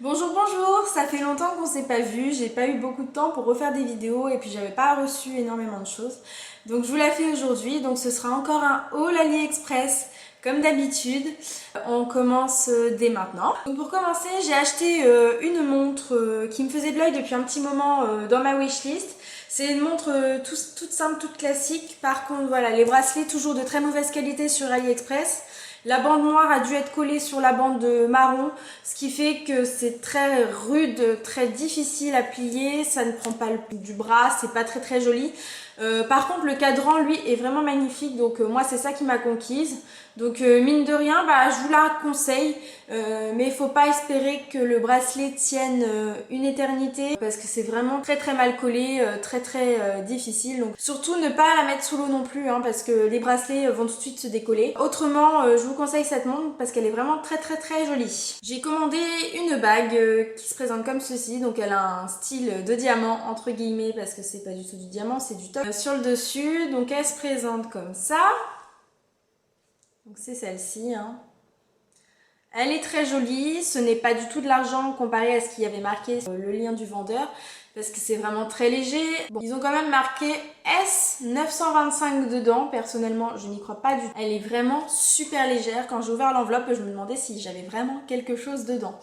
Bonjour, bonjour, ça fait longtemps qu'on s'est pas vu, j'ai pas eu beaucoup de temps pour refaire des vidéos et puis j'avais pas reçu énormément de choses. Donc je vous la fais aujourd'hui, donc ce sera encore un haul AliExpress comme d'habitude. On commence dès maintenant. Donc pour commencer, j'ai acheté une montre qui me faisait de l'œil depuis un petit moment dans ma wishlist. C'est une montre toute simple, toute classique. Par contre, voilà, les bracelets toujours de très mauvaise qualité sur AliExpress. La bande noire a dû être collée sur la bande marron, ce qui fait que c'est très rude, très difficile à plier, ça ne prend pas du bras, c'est pas très joli. Par contre, le cadran, lui, est vraiment magnifique, donc moi, c'est ça qui m'a conquise. Donc mine de rien, bah, je vous la conseille, mais il faut pas espérer que le bracelet tienne une éternité parce que c'est vraiment très mal collé, très difficile. Donc surtout ne pas la mettre sous l'eau non plus, hein, parce que les bracelets vont tout de suite se décoller. Autrement, je vous conseille cette montre parce qu'elle est vraiment très jolie. J'ai commandé une bague qui se présente comme ceci, donc elle a un style de diamant entre guillemets parce que c'est pas du tout du diamant, c'est du top. Sur le dessus, donc elle se présente comme ça. Donc c'est celle-ci, hein. Elle est très jolie, ce n'est pas du tout de l'argent comparé à ce qu'il y avait marqué sur le lien du vendeur parce que c'est vraiment très léger. Bon, ils ont quand même marqué S925 dedans, personnellement je n'y crois pas du tout. Elle est vraiment super légère, quand j'ai ouvert l'enveloppe je me demandais si j'avais vraiment quelque chose dedans.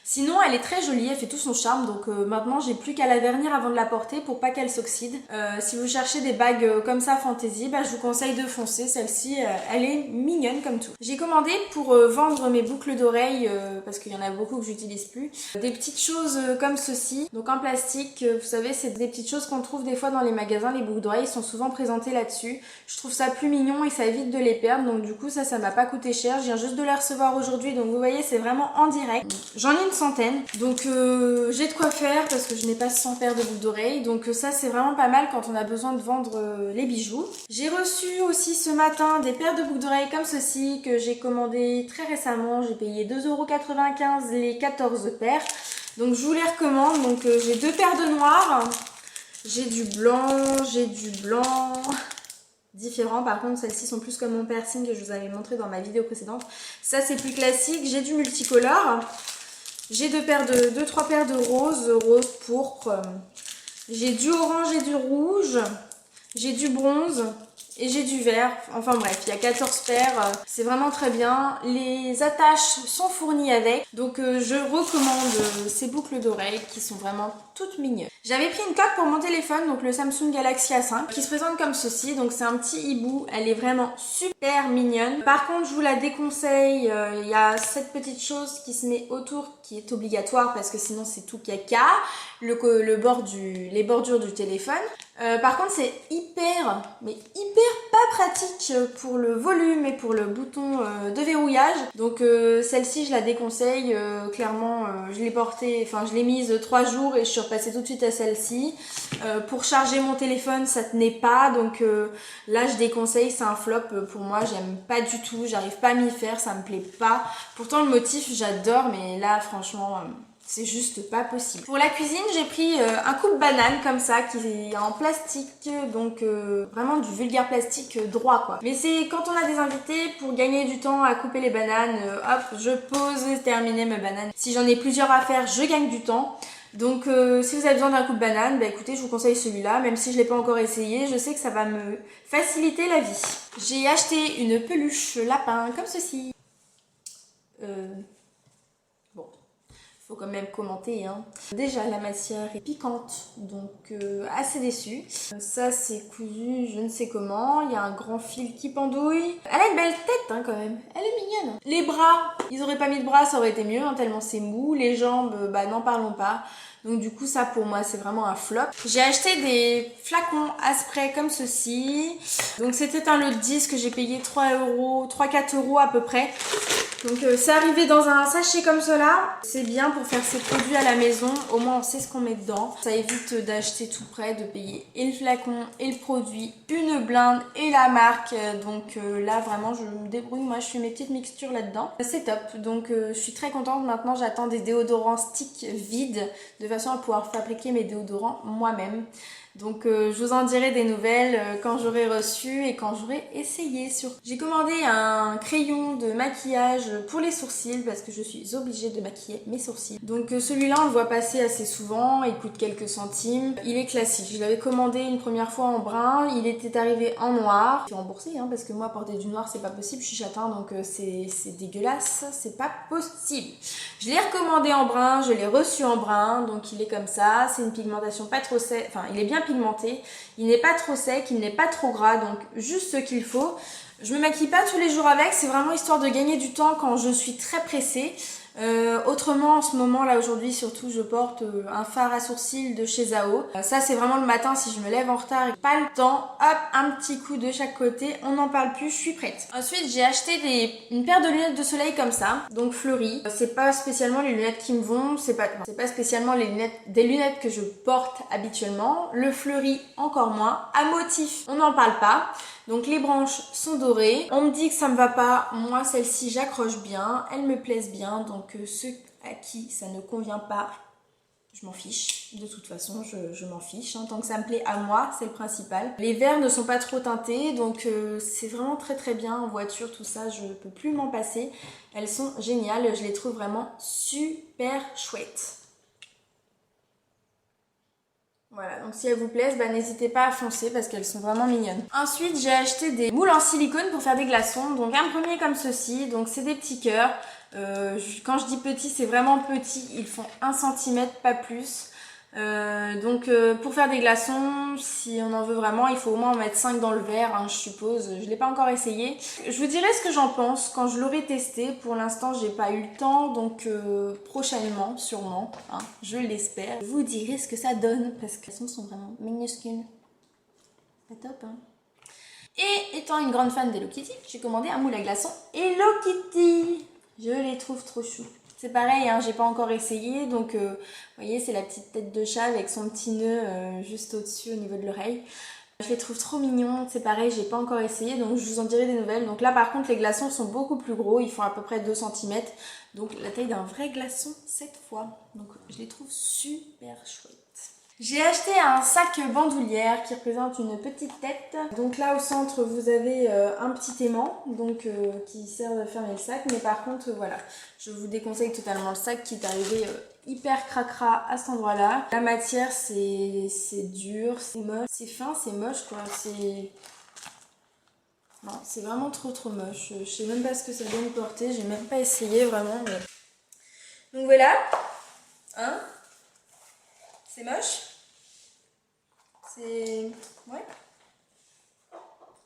Sinon, elle est très jolie, elle fait tout son charme, donc maintenant j'ai plus qu'à la vernir avant de la porter pour pas qu'elle s'oxyde. Si vous cherchez des bagues comme ça fantaisie, bah, je vous conseille de foncer, celle-ci elle est mignonne comme tout. J'ai commandé pour vendre mes boucles d'oreilles, parce qu'il y en a beaucoup que j'utilise plus, des petites choses comme ceci, donc en plastique, vous savez c'est des petites choses qu'on trouve des fois dans les magasins, les boucles d'oreilles sont souvent présentées là-dessus. Je trouve ça plus mignon et ça évite de les perdre, donc du coup ça m'a pas coûté cher, je viens juste de les recevoir aujourd'hui, donc vous voyez c'est vraiment en direct. J'en ai une centaine, donc j'ai de quoi faire parce que je n'ai pas 100 paires de boucles d'oreilles, donc ça c'est vraiment pas mal quand on a besoin de vendre les bijoux. J'ai reçu aussi ce matin des paires de boucles d'oreilles comme ceci que j'ai commandé très récemment, j'ai payé 2,95 € les 14 paires, donc je vous les recommande. Donc j'ai deux paires de noir, j'ai du blanc différents, par contre celles-ci sont plus comme mon piercing que je vous avais montré dans ma vidéo précédente. Ça c'est plus classique, j'ai du multicolore. J'ai trois paires de rose pourpre. J'ai du orange et du rouge. J'ai du bronze et j'ai du vert. Enfin bref, il y a 14 paires. C'est vraiment très bien. Les attaches sont fournies avec. Donc je recommande ces boucles d'oreilles qui sont vraiment toutes mignonnes. J'avais pris une coque pour mon téléphone, donc le Samsung Galaxy A5, qui se présente comme ceci. Donc c'est un petit hibou. Elle est vraiment super mignonne. Par contre, je vous la déconseille. Il y a cette petite chose qui se met autour, qui est obligatoire parce que sinon c'est tout caca. Les bordures du téléphone. Par contre, c'est hyper pas pratique pour le volume et pour le bouton de verrouillage. Donc celle-ci, je la déconseille. Clairement, je l'ai mise 3 jours et je suis repassée tout de suite à celle-ci. Pour charger mon téléphone, ça tenait pas. Donc là, je déconseille. C'est un flop pour moi. J'aime pas du tout. J'arrive pas à m'y faire. Ça me plaît pas. Pourtant, le motif, j'adore. Mais là, franchement... c'est juste pas possible. Pour la cuisine, j'ai pris un coupe-banane comme ça, qui est en plastique, donc vraiment du vulgaire plastique droit quoi. Mais c'est quand on a des invités, pour gagner du temps à couper les bananes, hop, je pose et terminer mes bananes. Si j'en ai plusieurs à faire, je gagne du temps. Donc si vous avez besoin d'un coupe-banane, bah écoutez, je vous conseille celui-là, même si je l'ai pas encore essayé, je sais que ça va me faciliter la vie. J'ai acheté une peluche lapin comme ceci. Bon. Faut quand même commenter, hein. Déjà la matière est piquante, donc assez déçue. Ça c'est cousu je ne sais comment, il y a un grand fil qui pendouille. Elle a une belle tête hein, quand même, elle est mignonne. Les bras, ils auraient pas mis de bras, ça aurait été mieux, hein, tellement c'est mou. Les jambes, bah n'en parlons pas. Donc du coup ça pour moi c'est vraiment un flop. J'ai acheté des flacons à spray comme ceci. Donc c'était un lot de 10 que j'ai payé 3-4 € à peu près. Donc c'est arrivé dans un sachet comme cela. C'est bien pour faire ses produits à la maison. Au moins on sait ce qu'on met dedans. Ça évite d'acheter tout près, de payer et le flacon et le produit, une blinde et la marque. Donc là vraiment je me débrouille. Moi je fais mes petites mixtures là-dedans. C'est top. Donc je suis très contente. Maintenant j'attends des déodorants stick vides de façon à pouvoir fabriquer mes déodorants moi-même. Donc je vous en dirai des nouvelles quand j'aurai reçu et quand j'aurai essayé. J'ai commandé un crayon de maquillage pour les sourcils parce que je suis obligée de maquiller mes sourcils. Donc celui-là on le voit passer assez souvent, il coûte quelques centimes. Il est classique, je l'avais commandé une première fois en brun, il était arrivé en noir. Je suis remboursée parce que moi porter du noir c'est pas possible, je suis châtain donc c'est dégueulasse, c'est pas possible. Je l'ai recommandé en brun, je l'ai reçu en brun, donc il est comme ça, c'est une pigmentation pas trop sec, enfin il est bien pigmenté, il n'est pas trop sec, il n'est pas trop gras, donc juste ce qu'il faut. Je me maquille pas tous les jours avec, c'est vraiment histoire de gagner du temps quand je suis très pressée. Autrement en ce moment là aujourd'hui surtout je porte un fard à sourcils de chez Zao. Ça c'est vraiment le matin si je me lève en retard et pas le temps, hop un petit coup de chaque côté, on n'en parle plus, je suis prête. Ensuite j'ai acheté une paire de lunettes de soleil comme ça, donc fleuries. C'est pas spécialement les lunettes qui me vont, c'est pas spécialement des lunettes que je porte habituellement. Le fleuri encore moins, à motif on n'en parle pas. Donc les branches sont dorées. On me dit que ça me va pas. Moi, celle-ci, j'accroche bien. Elles me plaisent bien. Donc ceux à qui ça ne convient pas, je m'en fiche. De toute façon, je m'en fiche. Tant que ça me plaît à moi, c'est le principal. Les verres ne sont pas trop teintés. Donc c'est vraiment très très bien en voiture. Tout ça, je peux plus m'en passer. Elles sont géniales. Je les trouve vraiment super chouettes. Voilà, donc si elles vous plaisent, n'hésitez pas à foncer parce qu'elles sont vraiment mignonnes. Ensuite, j'ai acheté des moules en silicone pour faire des glaçons. Donc un premier comme ceci, donc c'est des petits cœurs. Quand je dis petit, c'est vraiment petit, ils font 1 cm, pas plus. Pour faire des glaçons, si on en veut vraiment, il faut au moins en mettre 5 dans le verre, je suppose. Je l'ai pas encore essayé. Je vous dirai ce que j'en pense quand je l'aurai testé. Pour l'instant, j'ai pas eu le temps, donc prochainement, sûrement, je l'espère. Je vous dirai ce que ça donne parce que les glaçons sont vraiment minuscules. Pas top, Et étant une grande fan d'Hello Kitty, j'ai commandé un moule à glaçons Hello Kitty. Je les trouve trop choux. C'est pareil, j'ai pas encore essayé, donc vous voyez c'est la petite tête de chat avec son petit nœud juste au-dessus au niveau de l'oreille. Je les trouve trop mignons, c'est pareil, j'ai pas encore essayé, donc je vous en dirai des nouvelles. Donc là par contre les glaçons sont beaucoup plus gros, ils font à peu près 2 cm, donc la taille d'un vrai glaçon cette fois. Donc je les trouve super chouettes. J'ai acheté un sac bandoulière qui représente une petite tête. Donc là au centre vous avez un petit aimant qui sert de fermer le sac. Mais par contre voilà, je vous déconseille totalement le sac qui est arrivé hyper cracra à cet endroit là. La matière c'est dur, c'est moche, c'est fin, c'est moche quoi. Non, c'est vraiment trop moche. Je sais même pas ce que ça doit me porter, j'ai même pas essayé vraiment. Mais... Donc voilà, c'est moche. Ouais.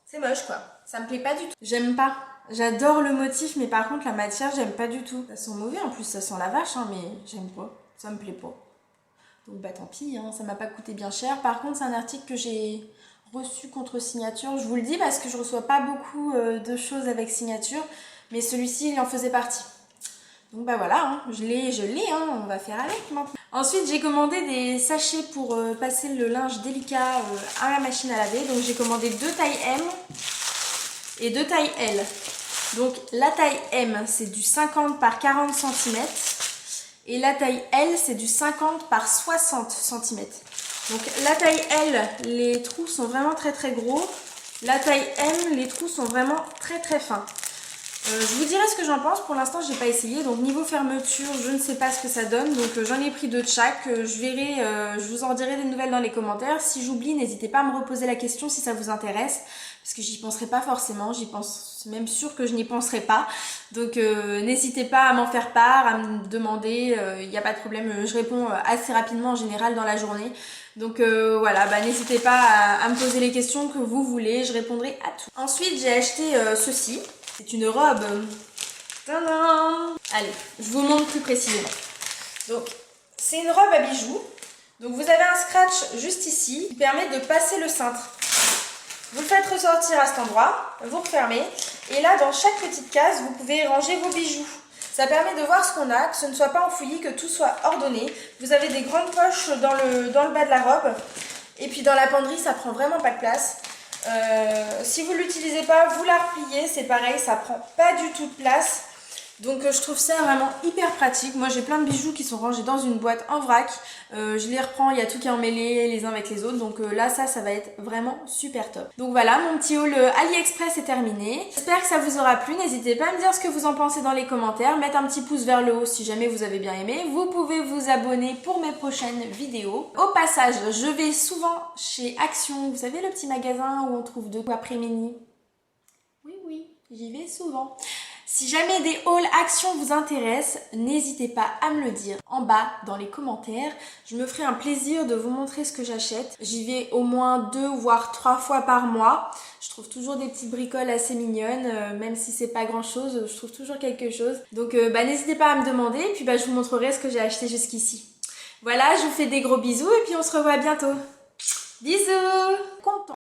C'est moche quoi. Ça me plaît pas du tout. J'aime pas. J'adore le motif mais par contre la matière j'aime pas du tout. Ça sent mauvais en plus, ça sent la vache mais j'aime pas. Ça me plaît pas. Donc tant pis, ça m'a pas coûté bien cher. Par contre c'est un article que j'ai reçu contre signature. Je vous le dis parce que je reçois pas beaucoup de choses avec signature. Mais celui-ci il en faisait partie. Donc voilà, je l'ai, on va faire avec maintenant. Ensuite j'ai commandé des sachets pour passer le linge délicat à la machine à laver. Donc j'ai commandé 2 tailles M et 2 tailles L. Donc la taille M c'est du 50 par 40 cm et la taille L c'est du 50 par 60 cm. Donc la taille L, les trous sont vraiment très gros. La taille M, les trous sont vraiment très fins. Je vous dirai ce que j'en pense, pour l'instant j'ai pas essayé, donc niveau fermeture je ne sais pas ce que ça donne, donc j'en ai pris 2 de chaque, je vous en dirai des nouvelles dans les commentaires. Si j'oublie, n'hésitez pas à me reposer la question si ça vous intéresse, parce que j'y penserai pas forcément, j'y pense même sûr que je n'y penserai pas, donc n'hésitez pas à m'en faire part, à me demander, il n'y a pas de problème, je réponds assez rapidement en général dans la journée. Donc voilà, n'hésitez pas à me poser les questions que vous voulez, je répondrai à tout. Ensuite j'ai acheté ceci. C'est une robe. Tadam! Allez, je vous montre plus précisément. Donc, c'est une robe à bijoux. Donc, vous avez un scratch juste ici qui permet de passer le cintre. Vous le faites ressortir à cet endroit, vous refermez. Et là, dans chaque petite case, vous pouvez ranger vos bijoux. Ça permet de voir ce qu'on a, que ce ne soit pas enfoui, que tout soit ordonné. Vous avez des grandes poches dans le bas de la robe. Et puis, dans la penderie, ça prend vraiment pas de place. Si vous ne l'utilisez pas, vous la repliez, c'est pareil, ça prend pas du tout de place. Donc je trouve ça vraiment hyper pratique. Moi j'ai plein de bijoux qui sont rangés dans une boîte en vrac. Je les reprends, il y a tout qui est emmêlé les uns avec les autres. Donc là ça va être vraiment super top. Donc voilà, mon petit haul AliExpress est terminé. J'espère que ça vous aura plu. N'hésitez pas à me dire ce que vous en pensez dans les commentaires. Mettre un petit pouce vers le haut si jamais vous avez bien aimé. Vous pouvez vous abonner pour mes prochaines vidéos. Au passage, je vais souvent chez Action. Vous savez le petit magasin où on trouve de quoi après-midi? Oui, j'y vais souvent. Si jamais des hauls Action vous intéressent, n'hésitez pas à me le dire en bas dans les commentaires. Je me ferai un plaisir de vous montrer ce que j'achète. J'y vais au moins 2 voire 3 fois par mois. Je trouve toujours des petites bricoles assez mignonnes, même si c'est pas grand chose, je trouve toujours quelque chose. Donc n'hésitez pas à me demander et puis je vous montrerai ce que j'ai acheté jusqu'ici. Voilà, je vous fais des gros bisous et puis on se revoit bientôt. Bisous! Content.